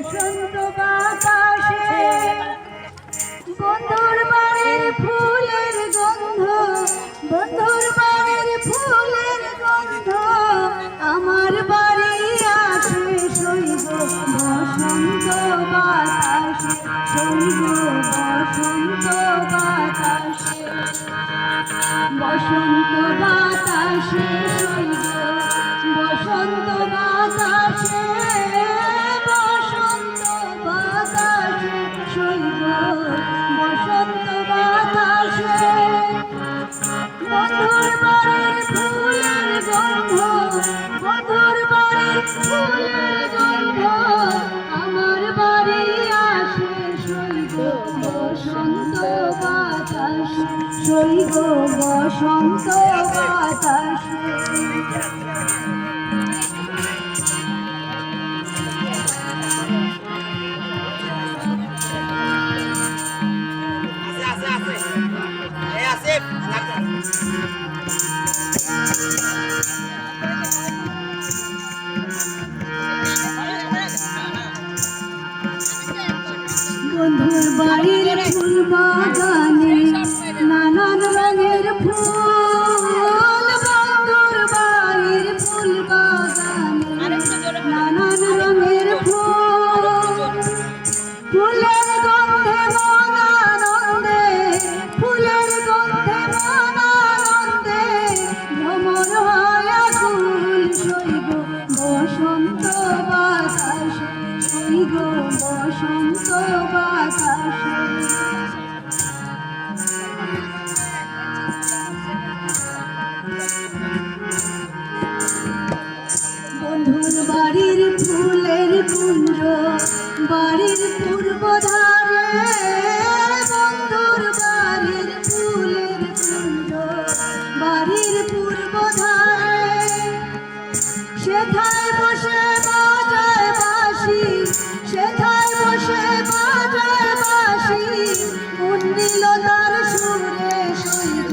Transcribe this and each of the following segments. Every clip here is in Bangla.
বসন্ত বাতাসে বন্ধুর বাড়ির ফুলের গন্ধ, বন্ধুর বাড়ির ফুলের গন্ধ আমার বাড়ি আসে শৈব বসন্ত বাতাসে, শৈব বসন্ত বাতাসে, বসন্ত বাতাসে শৈব বসন্ত বাতাসে, বসন্ত বাতাসে শৈব বসন্ত বাতাসে বন্ধুর বাড়ির ফুলের গন্ধ, বন্ধুর বাড়ির ফুলের গন্ধ আমার বাড়ি আসে শৈব বসন্ত বাতাসে, শৈব বসন্ত বাতাসে। বন্ধুর বাড়ির ফুল বাগানে নানান রঙের ফুল, বন্ধুর বাড়ির ফুল বাগানে নানান রঙের ফুল, ফুলের গন্ধে মনানন্দে, ফুলের গন্ধে মনানন্দে ভ্রমর হয় আকুল শৈব বসন্ত বাতাসে, শৈব বসন্ত বাতাসে। বন্ধুর বাড়ির ফুলের কুঞ্জ বাড়ির পূর্ব ধারে, বন্ধুর বাড়ির ফুলের কুঞ্জ বাড়ির পূর্ব ধারে, সেথায় বসে বাজায় বাঁশি, সেথায় বসে বাজায় বাঁশি মন্দিল তার সুরে শৈব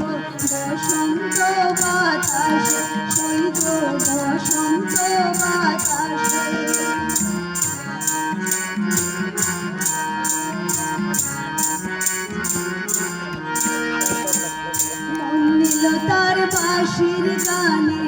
বসন্ত বাতাসে, শৈব বসন্ত বাতাসে। মন্দিল তার বাঁশির গানে